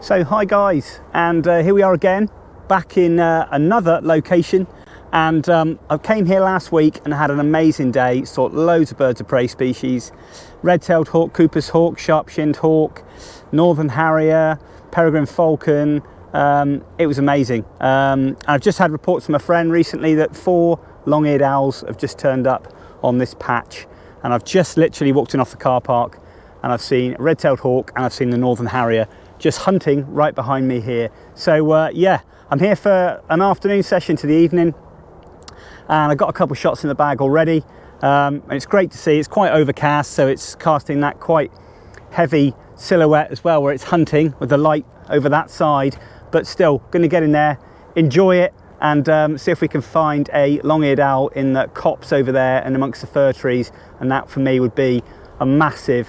So hi guys, and here we are again, back in another location. And I came here last week and had an amazing day, saw loads of birds of prey species, red-tailed hawk, Cooper's hawk, sharp-shinned hawk, northern harrier, peregrine falcon. It was amazing. I've just had reports from a friend recently that 4 long-eared owls have just turned up on this patch, and I've just literally walked in off the car park and I've seen a red-tailed hawk and I've seen the northern harrier just hunting right behind me here. So yeah, I'm here for an afternoon session to the evening, and I've got a couple shots in the bag already. And it's great to see. It's quite overcast, so it's casting that quite heavy silhouette as well, where it's hunting with the light over that side, but still going to get in there, enjoy it, and see if we can find a long-eared owl in the copse over there and amongst the fir trees. And that for me would be a massive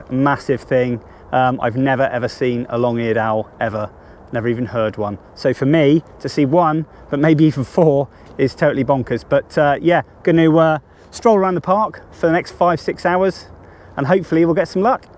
thing. I've never ever seen a long-eared owl ever, never even heard one. So for me to see one, but maybe even 4, is totally bonkers. But yeah, going to stroll around the park for the next 5-6 hours, and hopefully we'll get some luck.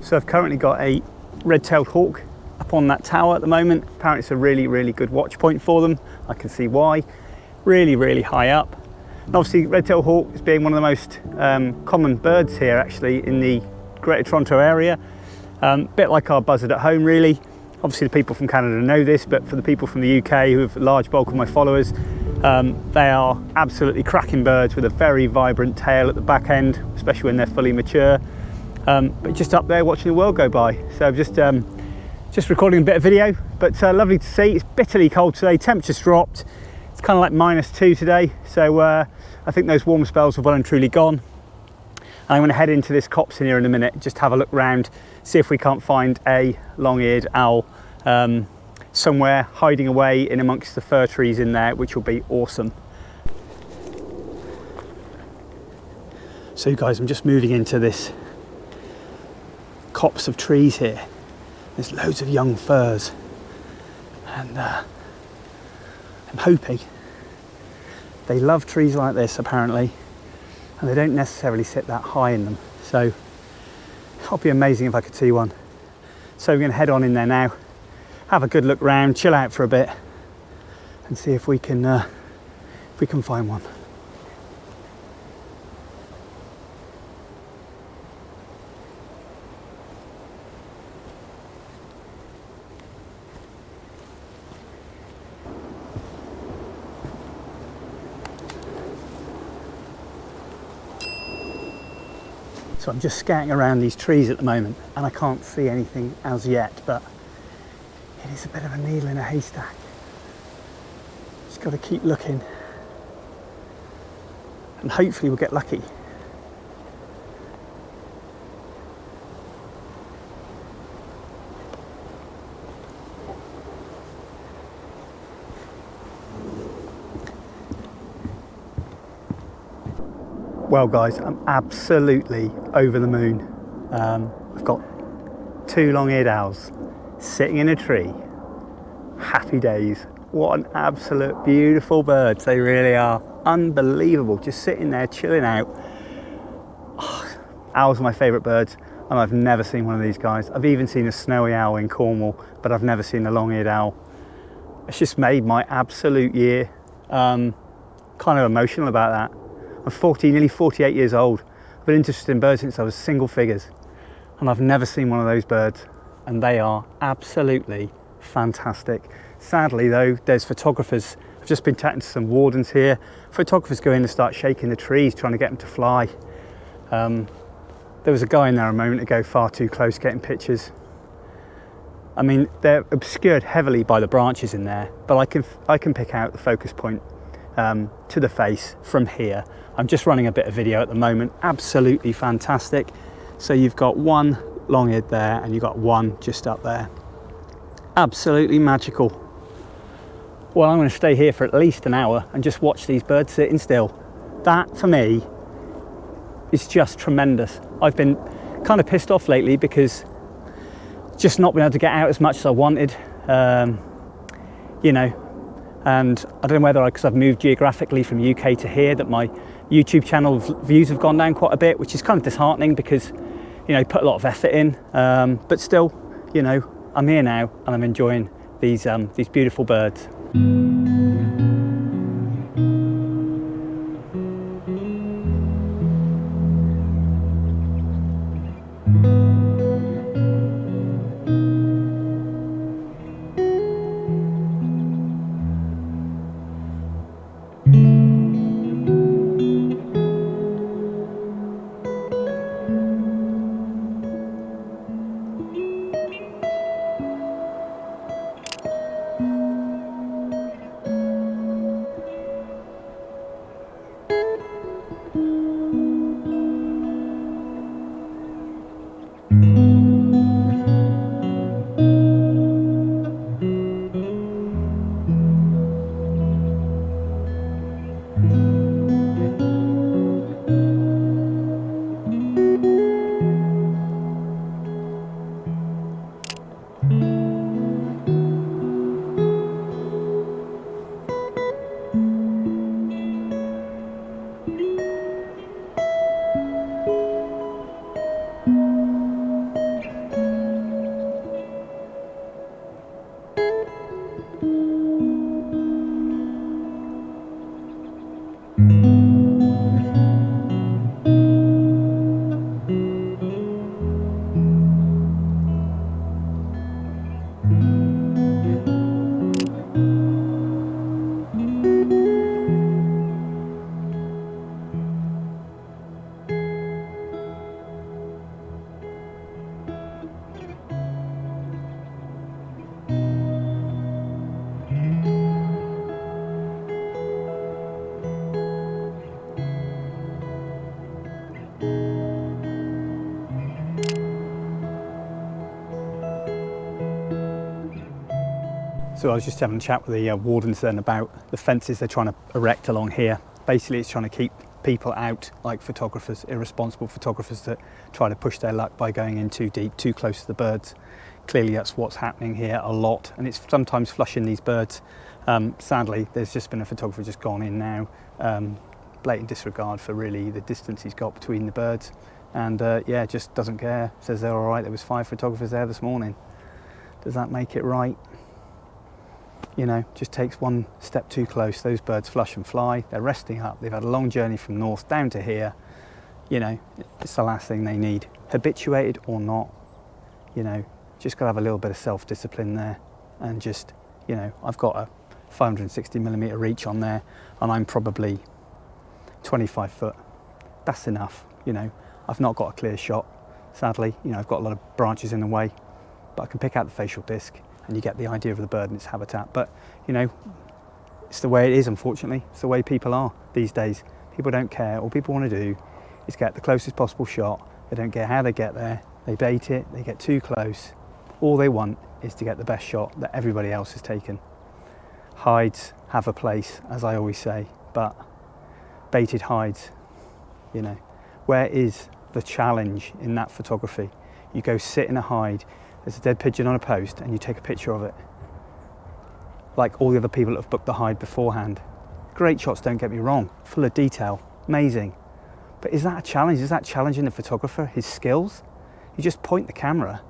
So I've currently got a red-tailed hawk up on that tower at the moment. Apparently it's a really good watch point for them. I can see why. Really high up. And obviously red-tailed hawk is being one of the most common birds here actually in the Greater Toronto area. Bit like our buzzard at home really. Obviously the people from Canada know this, but for the people from the UK who have a large bulk of my followers, they are absolutely cracking birds with a very vibrant tail at the back end, especially when they're fully mature. But just up there watching the world go by. So I'm just recording a bit of video, but lovely to see. It's bitterly cold today, temperature's dropped. It's kind of like -2 today. So I think those warm spells are well and truly gone. And I'm gonna head into this copse in here in a minute, just have a look round, see if we can't find a long-eared owl somewhere hiding away in amongst the fir trees in there, which will be awesome. So guys, I'm just moving into this copse of trees here. There's loads of young firs, and I'm hoping they love trees like this apparently, and they don't necessarily sit that high in them, so it'll be amazing if I could see one. So we're going to head on in there now, have a good look round, chill out for a bit, and see if we can find one. So I'm just scouting around these trees at the moment, and I can't see anything as yet, but it is a bit of a needle in a haystack. Just got to keep looking, and hopefully we'll get lucky. Well guys, I'm absolutely over the moon. I've got 2 long-eared owls sitting in a tree. Happy days. What an absolute beautiful birds they really are. Unbelievable, just sitting there chilling out. Oh, owls are my favourite birds, and I've never seen one of these guys. I've even seen a snowy owl in Cornwall, but I've never seen a long-eared owl. It's just made my absolute year. Kind of emotional about that. I'm nearly 48 years old. I've been interested in birds since I was single figures, and I've never seen one of those birds, and they are absolutely fantastic. Sadly though, there's photographers. I've just been chatting to some wardens here. Photographers go in and start shaking the trees, trying to get them to fly. There was a guy in there a moment ago, far too close, getting pictures. I mean, they're obscured heavily by the branches in there, but I can pick out the focus point to the face from here. I'm just running a bit of video at the moment. Absolutely fantastic. So you've got one long-eared there, and you've got one just up there. Absolutely magical. Well, I'm going to stay here for at least an hour and just watch these birds sitting still. That, for me, is just tremendous. I've been kind of pissed off lately because just not been able to get out as much as I wanted, you know, and I don't know whether because I've moved geographically from UK to here that my YouTube channel views have gone down quite a bit, which is kind of disheartening because, you know, put a lot of effort in, but still, you know, I'm here now and I'm enjoying these beautiful birds. So I was just having a chat with the wardens then about the fences they're trying to erect along here. Basically it's trying to keep people out, like photographers, irresponsible photographers that try to push their luck by going in too deep, too close to the birds. Clearly that's what's happening here a lot, and it's sometimes flushing these birds. Sadly, there's just been a photographer just gone in now, blatant disregard for really the distance he's got between the birds, and yeah, just doesn't care, says they're all right. There was 5 photographers there this morning. Does that make it right? You know, just takes one step too close, those birds flush and fly. They're resting up, they've had a long journey from north down to here. You know, it's the last thing they need, habituated or not. You know, just got to have a little bit of self-discipline there, and just, you know, I've got a 560mm reach on there and I'm probably 25 foot. That's enough. You know, I've not got a clear shot, sadly. You know, I've got a lot of branches in the way, but I can pick out the facial disc and you get the idea of the bird and its habitat. But, you know, it's the way it is, unfortunately. It's the way people are these days. People don't care. All people want to do is get the closest possible shot. They don't care how they get there. They bait it, they get too close. All they want is to get the best shot that everybody else has taken. Hides have a place, as I always say, but baited hides, you know, where is the challenge in that photography? You go sit in a hide, there's a dead pigeon on a post and you take a picture of it. Like all the other people that have booked the hide beforehand. Great shots, don't get me wrong, full of detail, amazing. But is that a challenge? Is that challenging the photographer, his skills? You just point the camera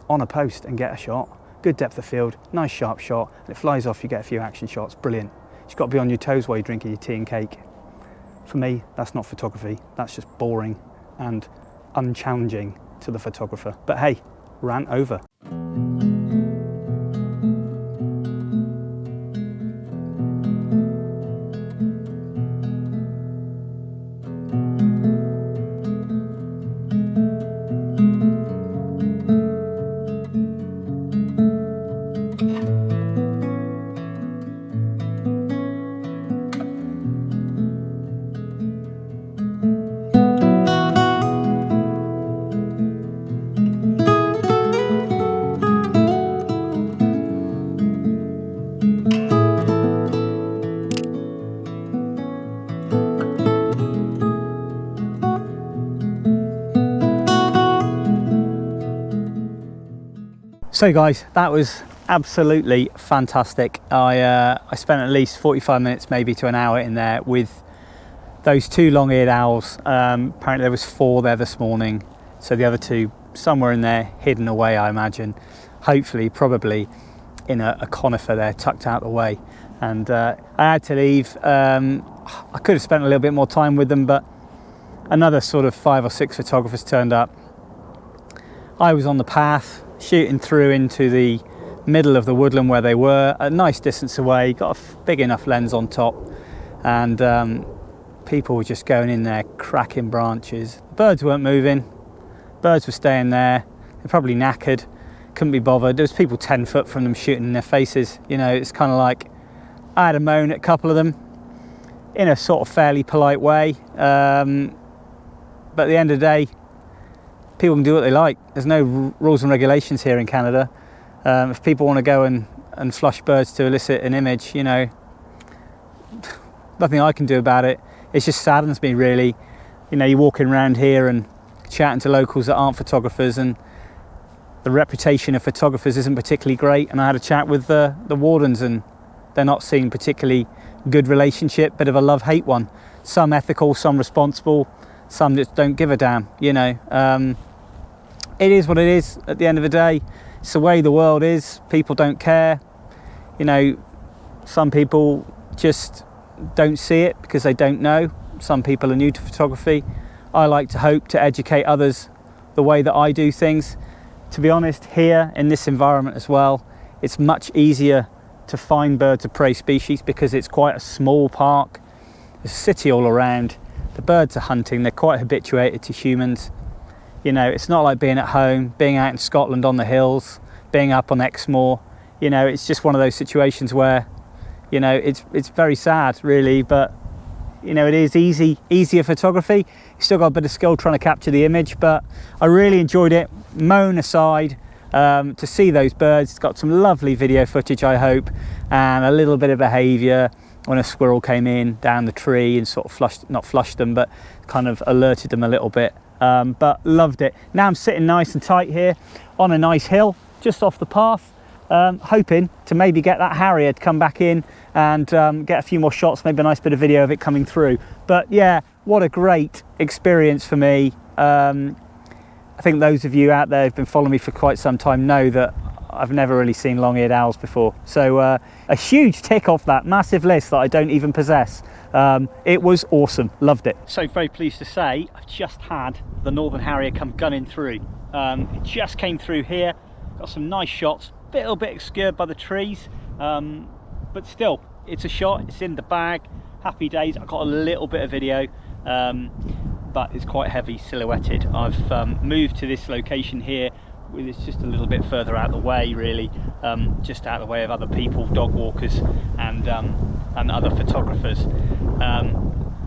on a post and get a shot. Good depth of field, nice sharp shot, and it flies off, you get a few action shots, brilliant. You've got to be on your toes while you're drinking your tea and cake. For me, that's not photography, that's just boring and unchallenging to the photographer. But hey, rant over. So guys, that was absolutely fantastic. I spent at least 45 minutes, maybe to an hour in there with those two long-eared owls. Apparently there was 4 there this morning, so the other 2 somewhere in there, hidden away, I imagine. Hopefully, probably in a conifer there, tucked out the way. And I had to leave. I could have spent a little bit more time with them, but another sort of 5 or 6 photographers turned up. I was on the path, shooting through into the middle of the woodland where they were, a nice distance away, got a big enough lens on top, and people were just going in there, cracking branches. Birds weren't moving, birds were staying there, they're probably knackered, couldn't be bothered. There was people 10 foot from them shooting in their faces. You know, it's kind of like, I had a moan at a couple of them in a sort of fairly polite way, but at the end of the day, people can do what they like. There's no rules and regulations here in Canada. If people want to go and flush birds to elicit an image, you know, nothing I can do about it. It just saddens me, really. You know, you're walking around here and chatting to locals that aren't photographers, and the reputation of photographers isn't particularly great. And I had a chat with the wardens, and they're not seeing particularly good relationship, bit of a love-hate one. Some ethical, some responsible, some just don't give a damn, you know. It is what it is at the end of the day. It's the way the world is. People don't care. You know, some people just don't see it because they don't know. Some people are new to photography. I like to hope to educate others the way that I do things. To be honest, here in this environment as well, it's much easier to find birds of prey species because it's quite a small park. There's a city all around. The birds are hunting. They're quite habituated to humans. You know, it's not like being at home, being out in Scotland on the hills, being up on Exmoor. You know, it's just one of those situations where, you know, it's very sad, really, but, you know, it is easier photography. You still got a bit of skill trying to capture the image, but I really enjoyed it. Moan aside, to see those birds, it's got some lovely video footage, I hope, and a little bit of behaviour when a squirrel came in down the tree and sort of not flushed them, but kind of alerted them a little bit. But loved it. Now I'm sitting nice and tight here on a nice hill just off the path, hoping to maybe get that Harrier to come back in and get a few more shots, maybe a nice bit of video of it coming through. But yeah, what a great experience for me. I think those of you out there who've been following me for quite some time know that I've never really seen long-eared owls before. So a huge tick off that massive list that I don't even possess. It was awesome, loved it. So very pleased to say I've just had the Northern Harrier come gunning through. It just came through here, got some nice shots, a little bit obscured by the trees, but still, it's a shot, it's in the bag, happy days. I got a little bit of video, but it's quite heavy silhouetted. I've moved to this location here. It's just a little bit further out the way, really, just out of the way of other people, dog walkers and other photographers.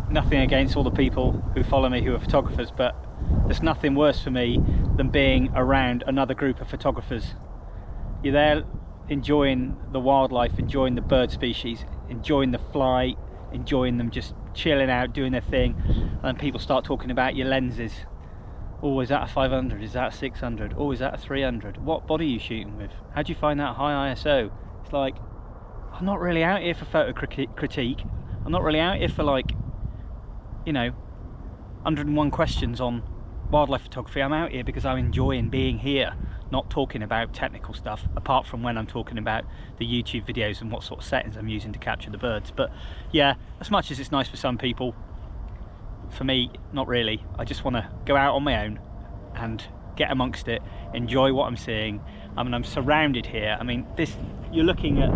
Nothing against all the people who follow me who are photographers, but there's nothing worse for me than being around another group of photographers. You're there enjoying the wildlife, enjoying the bird species, enjoying the flight, enjoying them just chilling out, doing their thing, and people start talking about your lenses. Oh, is that a 500? Is that a 600? Oh, is that a 300? What body are you shooting with? How do you find that high ISO? It's like, I'm not really out here for photo critique. I'm not really out here for, like, you know, 101 questions on wildlife photography. I'm out here because I'm enjoying being here, not talking about technical stuff, apart from when I'm talking about the YouTube videos and what sort of settings I'm using to capture the birds. But yeah, as much as it's nice for some people, for me, not really. I just want to go out on my own and get amongst it, enjoy what I'm seeing. I mean, I'm surrounded here. I mean, you're looking at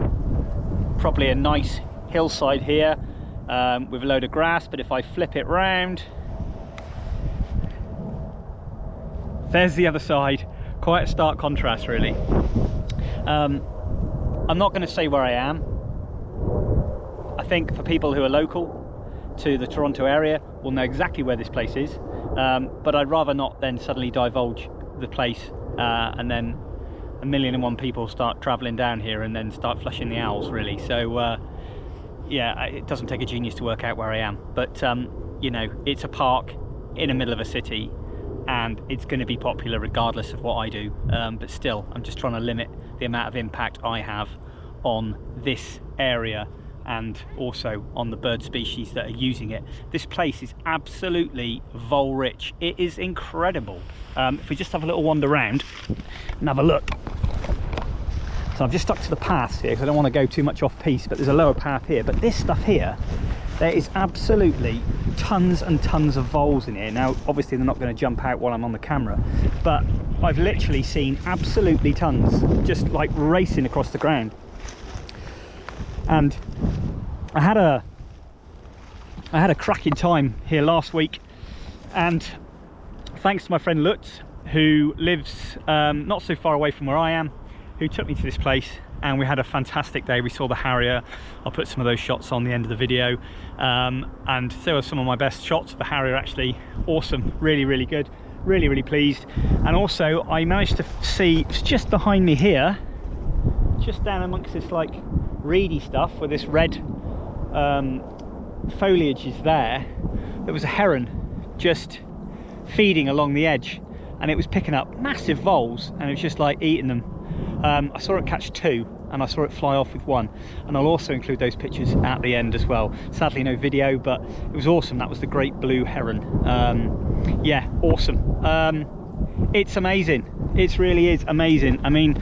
probably a nice hillside here with a load of grass, but if I flip it round, there's the other side. Quite a stark contrast, really. I'm not going to say where I am. I think for people who are local to the Toronto area will know exactly where this place is, but I'd rather not then suddenly divulge the place and then 1,000,001 people start travelling down here and then start flushing the owls, really. So yeah, it doesn't take a genius to work out where I am, but you know, it's a park in the middle of a city. and it's going to be popular regardless of what I do, but still I'm just trying to limit the amount of impact I have on this area and also on the bird species that are using it. This place is absolutely vole rich. It is incredible. If we just have a little wander around and have a look. So I've just stuck to the paths here because I don't want to go too much off piste, but there's a lower path here. But this stuff here, there is absolutely tons and tons of voles in here. Now obviously they're not going to jump out while I'm on the camera, but I've literally seen absolutely tons just like racing across the ground. And I had a cracking time here last week, and thanks to my friend Lutz, who lives not so far away from where I am, who took me to this place, and we had a fantastic day. We saw the Harrier. I'll put some of those shots on the end of the video, and there were some of my best shots of the Harrier, actually. Awesome, really, really good, really, really pleased. And also I managed to see, it's just behind me here, just down amongst this like reedy stuff where this red foliage is there was a heron just feeding along the edge, and it was picking up massive voles and it was just like eating them. I saw it catch 2 and I saw it fly off with 1, and I'll also include those pictures at the end as well. Sadly no video, but it was awesome. That was the great blue heron. Yeah, awesome. It's amazing, it really is amazing. I mean,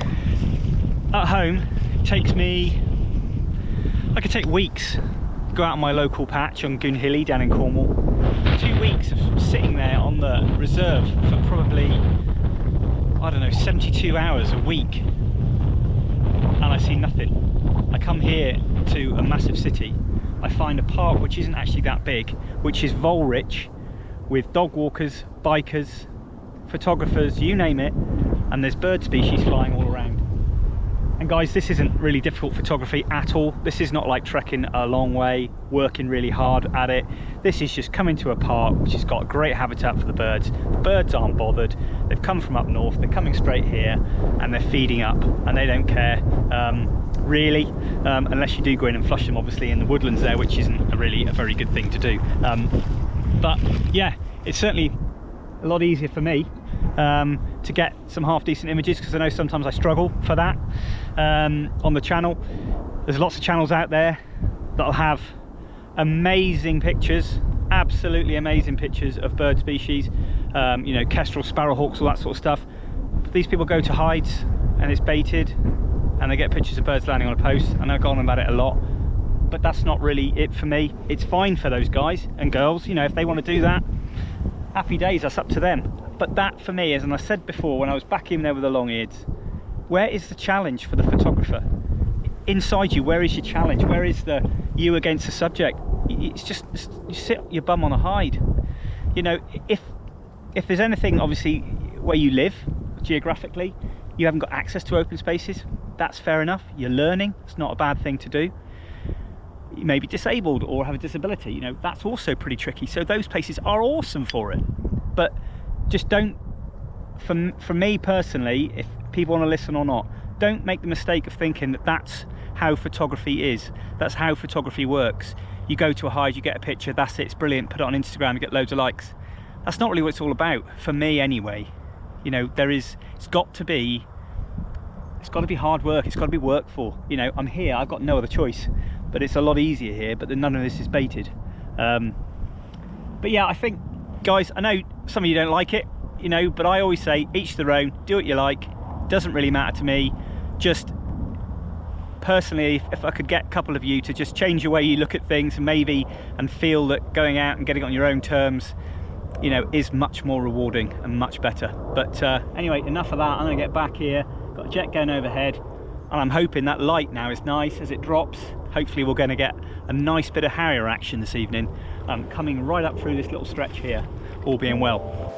at home it takes me, I could take weeks to go out on my local patch on Goonhilly down in Cornwall. 2 weeks of sitting there on the reserve for probably, I don't know, 72 hours a week, and I see nothing. I come here to a massive city, I find a park which isn't actually that big, which is vole rich, with dog walkers, bikers, photographers, you name it, and there's bird species flying all around. And guys, this isn't really difficult photography at all. This is not like trekking a long way, working really hard at it. This is just coming to a park which has got a great habitat for the birds. The birds aren't bothered. They've come from up north, they're coming straight here, and they're feeding up, and they don't care, really, unless you do go in and flush them, obviously, in the woodlands there, which isn't really a very good thing to do. But yeah, it's certainly a lot easier for me to get some half decent images, because I know sometimes I struggle for that on the channel. There's lots of channels out there that'll have amazing pictures, absolutely amazing pictures of bird species, you know, kestrel, sparrowhawks, all that sort of stuff. But these people go to hides and it's baited and they get pictures of birds landing on a post, and I've gone on about it a lot, but that's not really it for me. It's fine for those guys and girls, you know, if they want to do that, happy days, that's up to them. But that for me is, and I said before when I was back in there with the long-eareds, where is the challenge for the photographer? Inside you, where is your challenge? Where is the you against the subject? It's just you sit your bum on a hide. You know, if there's anything, obviously, where you live geographically, you haven't got access to open spaces, that's fair enough. You're learning, it's not a bad thing to do. You may be disabled or have a disability, you know, that's also pretty tricky. So those places are awesome for it. But just don't, for me personally, if people want to listen or not, don't make the mistake of thinking that that's how photography is. That's how photography works. You go to a hide, you get a picture, that's it, it's brilliant, put it on Instagram, you get loads of likes. That's not really what it's all about, for me anyway. You know, it's got to be hard work, it's got to be worked for. You know, I'm here, I've got no other choice, but it's a lot easier here, but none of this is baited. But yeah, I think, guys, I know some of you don't like it, you know, but I always say each their own, do what you like, doesn't really matter to me. Just personally, if I could get a couple of you to just change the way you look at things and feel that going out and getting it on your own terms, you know, is much more rewarding and much better. But anyway, enough of that. I'm gonna get back here, got a jet going overhead, and I'm hoping that light now is nice as it drops. Hopefully we're going to get a nice bit of Harrier action this evening, coming right up through this little stretch here, all being well.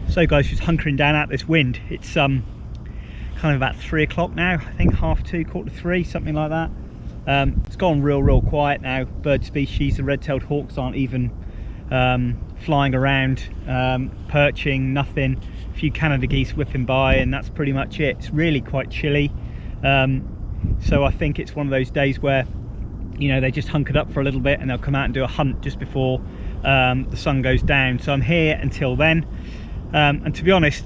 So guys, just hunkering down out this wind. It's kind of about 3 o'clock now, I think, 2:30, 2:45, something like that. It's gone real quiet now. Bird species, the red-tailed hawks aren't even flying around, perching, nothing. A few Canada geese whipping by, and that's pretty much it. It's really quite chilly. So I think it's one of those days where, you know, they just hunkered up for a little bit and they'll come out and do a hunt just before the sun goes down. So I'm here until then. And to be honest,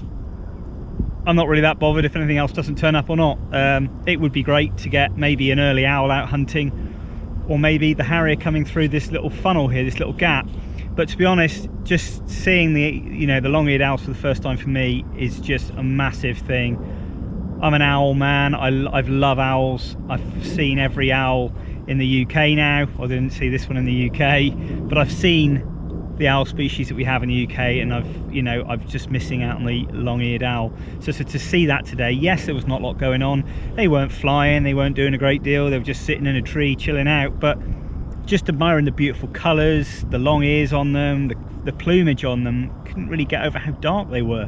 I'm not really that bothered if anything else doesn't turn up or not. It would be great to get maybe an early owl out hunting, or maybe the Harrier coming through this little funnel here, this little gap. But to be honest, just seeing the, you know, the long-eared owls for the first time for me is just a massive thing. I'm an owl man. I love owls. I've seen every owl in the UK now. I didn't see this one in the UK, but I've seen the owl species that we have in the UK, and I'm just missing out on the long-eared owl. So to see that today, yes, there was not a lot going on. They weren't flying, they weren't doing a great deal, they were just sitting in a tree chilling out, but just admiring the beautiful colours, the long ears on them, the plumage on them. Couldn't really get over how dark they were.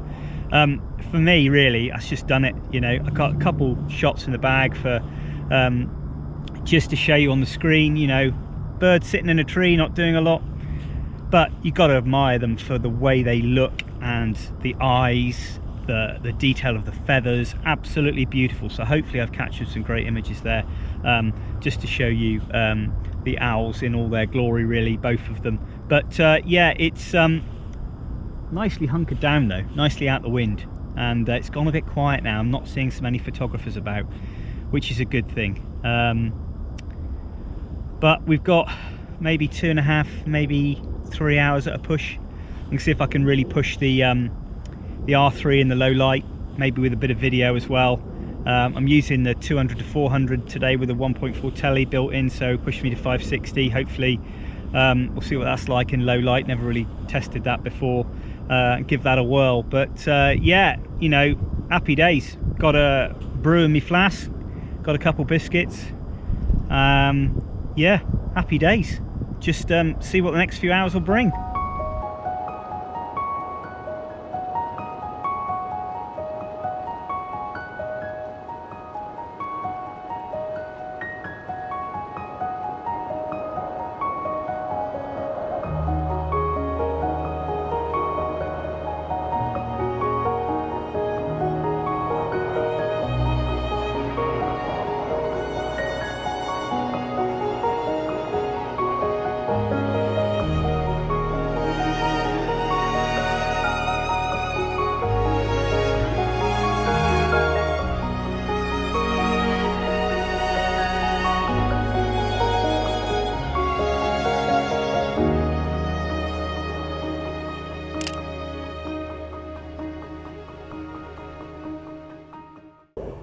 For me, really, that's just done it. You know, I got a couple shots in the bag for just to show you on the screen, you know, birds sitting in a tree not doing a lot. But you've got to admire them for the way they look, and the eyes, the detail of the feathers, absolutely beautiful. So hopefully I've captured some great images there, just to show you the owls in all their glory, really, both of them. But yeah, it's nicely hunkered down though, nicely out the wind, and it's gone a bit quiet now. I'm not seeing so many photographers about, which is a good thing. But we've got maybe 2.5, maybe 3 hours at a push. I can see if I can really push the R3 in the low light, maybe with a bit of video as well. I'm using the 200 to 400 today with a 1.4 telly built in, so push me to 560. Hopefully we'll see what that's like in low light. Never really tested that before. Give that a whirl. But yeah, you know, happy days. Got a brew in my flask, got a couple biscuits. Yeah, happy days. Just see what the next few hours will bring.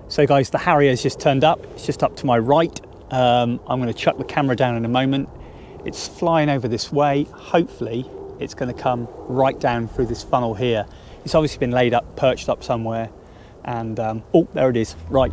So guys, the Harrier's just turned up. It's just up to my right. I'm going to chuck the camera down in a moment. It's flying over this way. Hopefully it's going to come right down through this funnel here. It's obviously been laid up, perched up somewhere, and oh, there it is, right.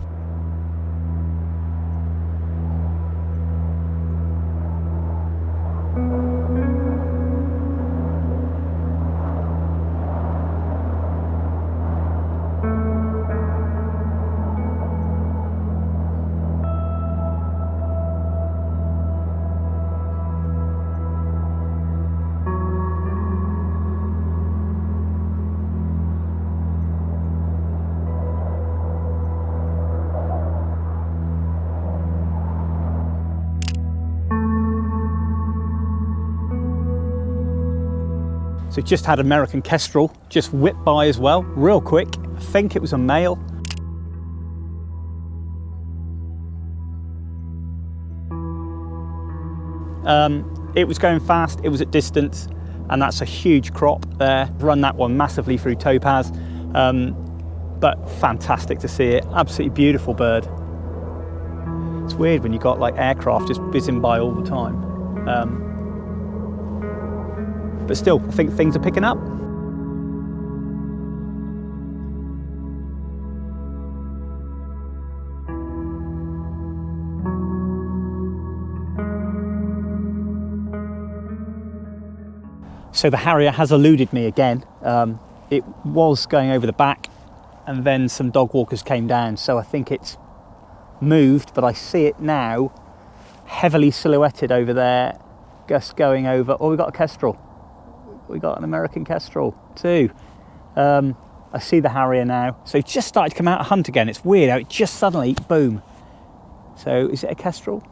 So just had American kestrel just whip by as well, real quick. I think it was a male. It was going fast, it was at distance, and that's a huge crop there. Run that one massively through topaz, but fantastic to see it. Absolutely beautiful bird. It's weird when you got like aircraft just whizzing by all the time. But still, I think things are picking up. So the Harrier has eluded me again. it was going over the back, and then some dog walkers came down, so I think it's moved, but I see it now heavily silhouetted over there, just going over. Oh, we got a kestrel. We got an American kestrel too. I see the Harrier now. So it's just started to come out of hunt again. It's weird how it just suddenly, boom. So is it a kestrel?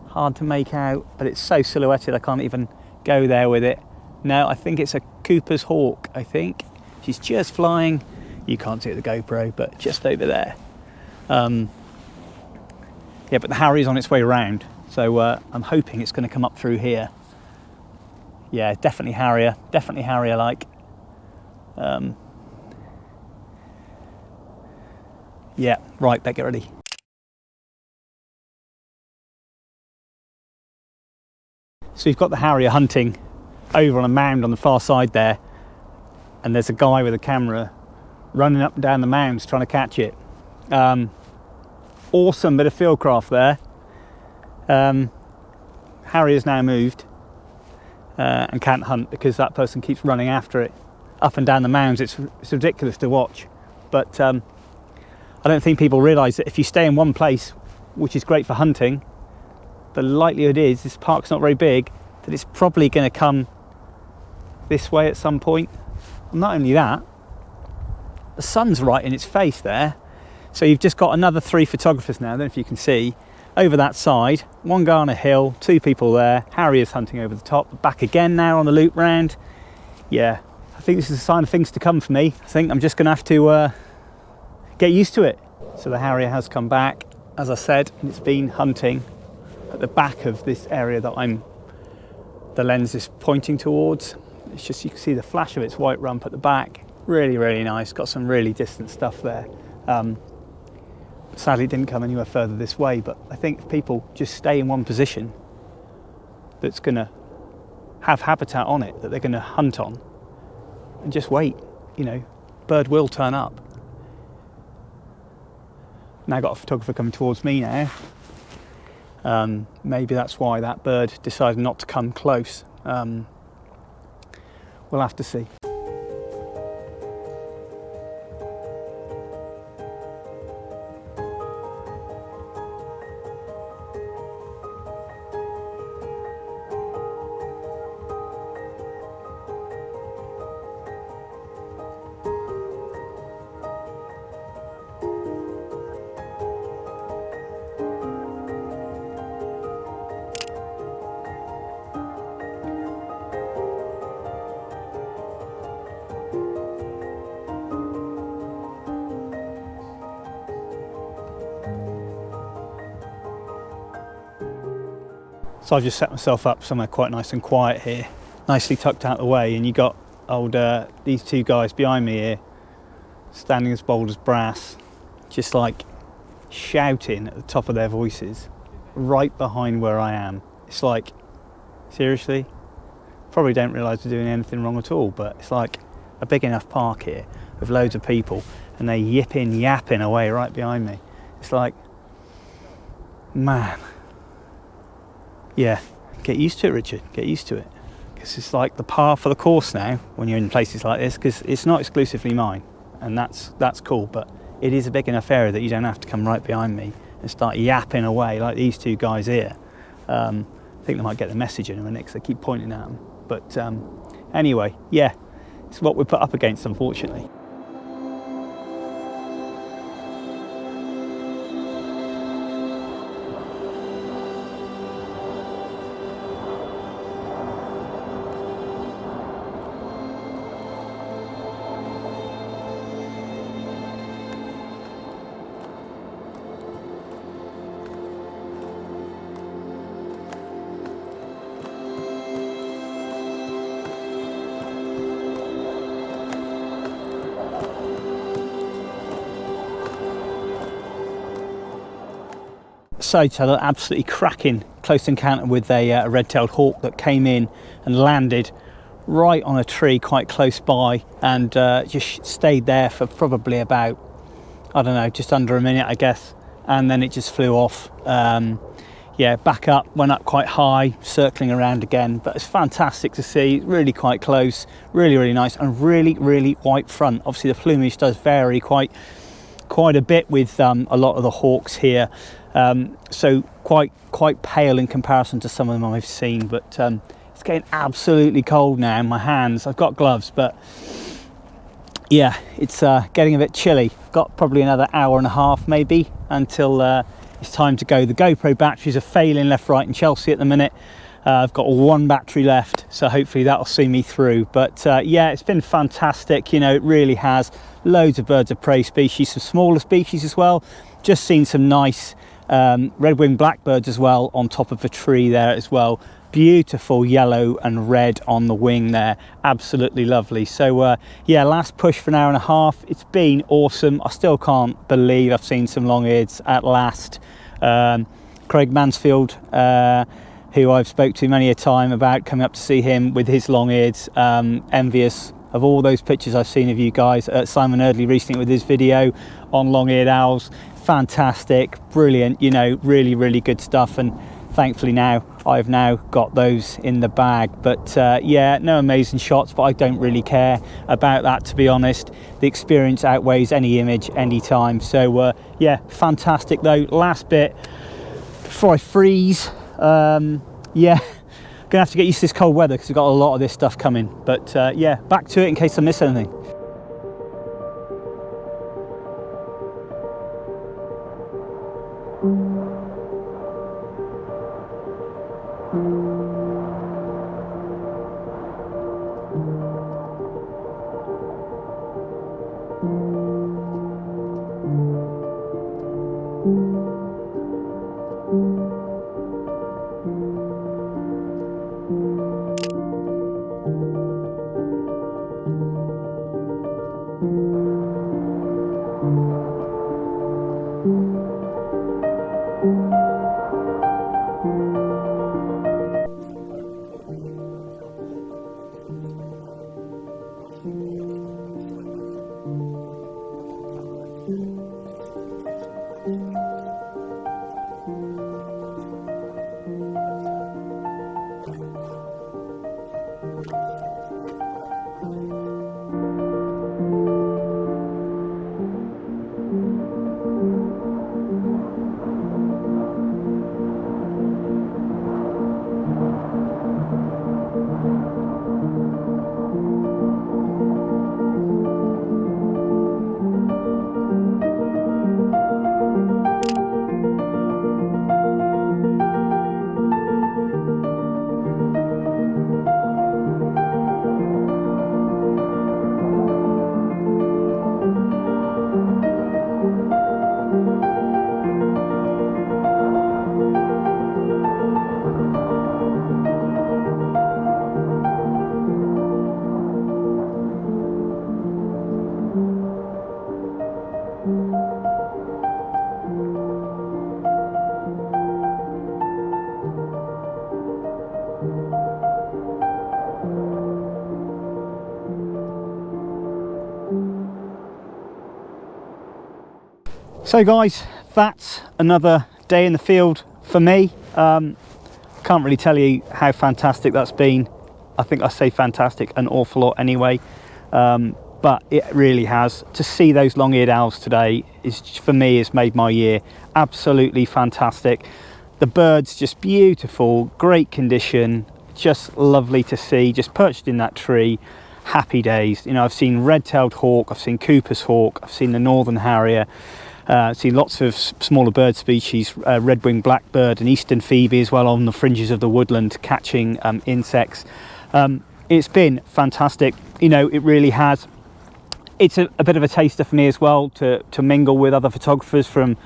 Hard to make out, but it's so silhouetted I can't even go there with it. No, I think it's a Cooper's hawk, I think. She's just flying. You can't see it with the GoPro, but just over there. Yeah, but the Harrier's on its way around, so I'm hoping it's going to come up through here. Yeah, definitely Harrier-like. Yeah, right, better get ready. So we've got the Harrier hunting over on a mound on the far side there, and there's a guy with a camera running up and down the mounds trying to catch it. Awesome bit of fieldcraft there. Harrier's now moved and can't hunt because that person keeps running after it up and down the mounds. It's ridiculous to watch, but I don't think people realise that if you stay in one place, which is great for hunting, the likelihood is, this park's not very big, that it's probably going to come this way at some point. And not only that, the sun's right in its face there, so you've just got another 3 photographers now. I don't know if you can see over that side, one guy on a hill, 2 people there, Harriers hunting over the top, back again now on the loop round. Yeah, I think this is a sign of things to come for me. I think I'm just going to have to get used to it. So the Harrier has come back, as I said, and it's been hunting at the back of this area that the lens is pointing towards. It's just, you can see the flash of its white rump at the back. Really, really nice. Got some really distant stuff there. Sadly, it didn't come anywhere further this way, but I think if people just stay in one position that's going to have habitat on it, that they're going to hunt on, and just wait, you know, bird will turn up. Now got a photographer coming towards me now. Maybe that's why that bird decided not to come close. We'll have to see. So I've just set myself up somewhere quite nice and quiet here, nicely tucked out the way, and you got these 2 guys behind me here, standing as bold as brass, just like shouting at the top of their voices, right behind where I am. It's like, seriously? Probably don't realise they're doing anything wrong at all, but it's like a big enough park here with loads of people, and they're yapping away right behind me. It's like, man. Yeah, get used to it, Richard, get used to it. Because it's like the par for the course now when you're in places like this, because it's not exclusively mine, and that's cool, but it is a big enough area that you don't have to come right behind me and start yapping away like these 2 guys here. I think they might get the message in a minute because they keep pointing at them. But anyway, yeah, it's what we're put up against, unfortunately. So I had an absolutely cracking close encounter with a red-tailed hawk that came in and landed right on a tree quite close by, and just stayed there for probably about, I don't know, just under a minute, I guess, and then it just flew off. Yeah, yeah, back up, went up quite high, circling around again. But it's fantastic to see, really quite close, really nice, and really white front. Obviously the plumage does vary quite a bit with a lot of the hawks here, so quite pale in comparison to some of them I've seen. But it's getting absolutely cold now in my hands. I've got gloves, but yeah, it's getting a bit chilly. Got probably another hour and a half maybe until it's time to go. The GoPro batteries are failing left, right and Chelsea at the minute. I've got one battery left, so hopefully that'll see me through. But yeah, it's been fantastic. You know, it really has. Loads of birds of prey species, some smaller species as well. Just seen some nice red-winged blackbirds as well on top of a tree there as well. Beautiful yellow and red on the wing there, absolutely lovely. So yeah, last push for an hour and a half. It's been awesome. I still can't believe I've seen some long-eareds at last. Craig Mansfield, who I've spoke to many a time about coming up to see him with his long-eareds, envious of all those pictures I've seen of you guys. Simon Eardley recently with his video on long-eared owls, fantastic, brilliant, you know, really good stuff. And thankfully now I've now got those in the bag. But yeah, no amazing shots, but I don't really care about that, to be honest. The experience outweighs any image anytime. So yeah, fantastic though. Last bit before I freeze. Yeah, gonna have to get used to this cold weather because we've got a lot of this stuff coming. But yeah, back to it in case I miss anything. So guys, that's another day in the field for me. Can't really tell you how fantastic that's been. I think I say fantastic an awful lot anyway, but it really has. To see those long-eared owls today is, for me, has made my year. Absolutely fantastic. The birds just beautiful, great condition, just lovely to see, just perched in that tree. Happy days. You know, I've seen red-tailed hawk, I've seen Cooper's hawk, I've seen the northern harrier, I've seen lots of smaller bird species, red-winged blackbird and eastern phoebe as well on the fringes of the woodland catching insects. It's been fantastic. You know, it really has. It's a bit of a taster for me as well to mingle with other photographers from,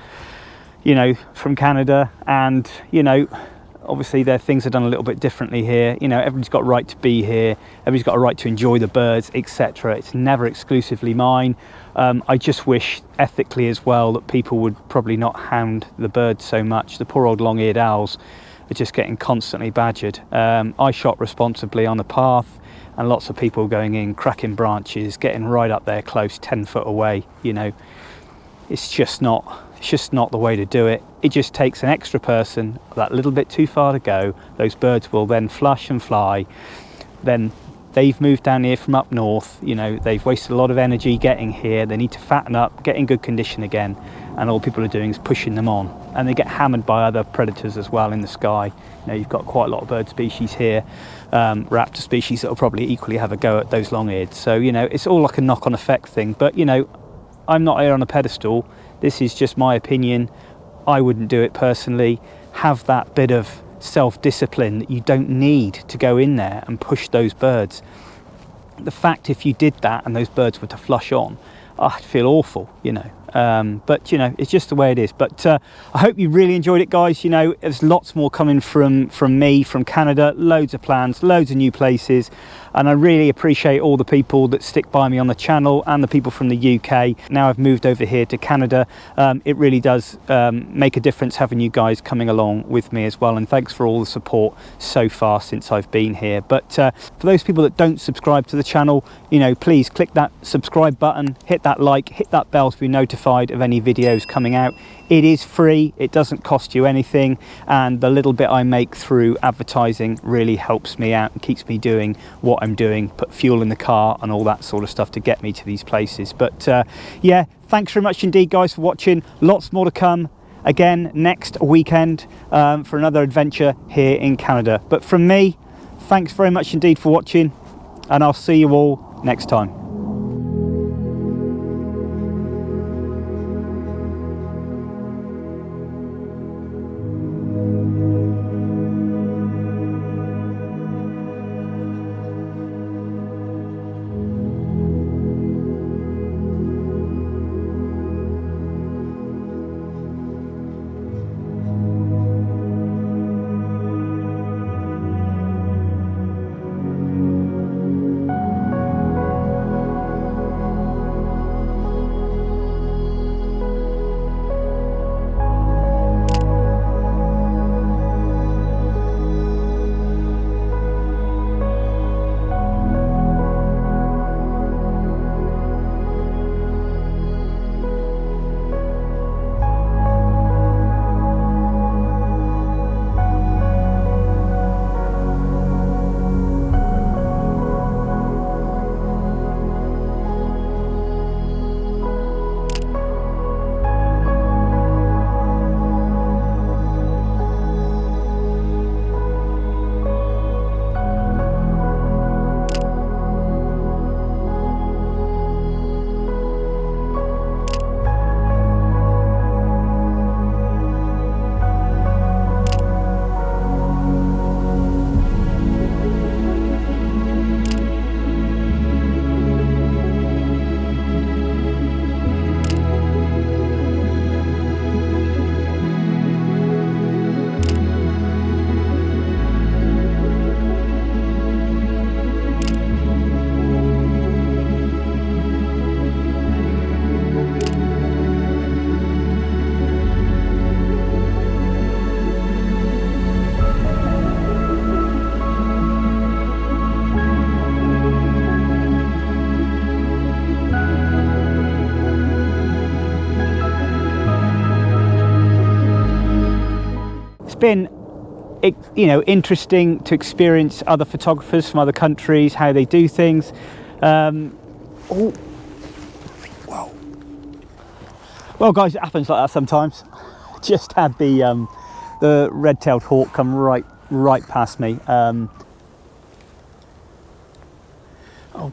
you know, from Canada, and you know, obviously their things are done a little bit differently here. You know, everybody's got a right to be here, everybody's got a right to enjoy the birds, etc. It's never exclusively mine. I just wish ethically as well that people would probably not hound the birds so much. The poor old long-eared owls are just getting constantly badgered. I shot responsibly on the path, and lots of people going in, cracking branches, getting right up there close, 10 foot away. You know, it's just not It's just not the way to do it. It just takes an extra person that little bit too far to go. Those birds will then flush and fly. Then they've moved down here from up north, you know, they've wasted a lot of energy getting here. They need to fatten up, get in good condition again, and all people are doing is pushing them on. And they get hammered by other predators as well in the sky. You know, you've got quite a lot of bird species here, raptor species that will probably equally have a go at those long-eared. So, you know, it's all like a knock-on effect thing. But, you know, I'm not here on a pedestal. This is just my opinion. I wouldn't do it personally. Have that bit of self-discipline that you don't need to go in there and push those birds. The fact if you did that and those birds were to flush on, I'd feel awful, you know. But you know, it's just the way it is. But I hope you really enjoyed it, guys. You know, there's lots more coming from me, from Canada, loads of plans, loads of new places, and I really appreciate all the people that stick by me on the channel and the people from the UK. Now I've moved over here to Canada, it really does make a difference having you guys coming along with me as well, and thanks for all the support so far since I've been here. But for those people that don't subscribe to the channel, you know, please click that subscribe button, hit that like, hit that bell to be notified of any videos coming out. It is free, it doesn't cost you anything, and the little bit I make through advertising really helps me out and keeps me doing what I'm doing, put fuel in the car and all that sort of stuff to get me to these places. But yeah, thanks very much indeed, guys, for watching. Lots more to come again next weekend for another adventure here in Canada. But from me, thanks very much indeed for watching, and I'll see you all next time. Been, you know, interesting to experience other photographers from other countries, how they do things. Oh, wow. Well, guys, it happens like that sometimes. Just had the red-tailed hawk come right past me. Oh,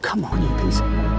come on, you piece of...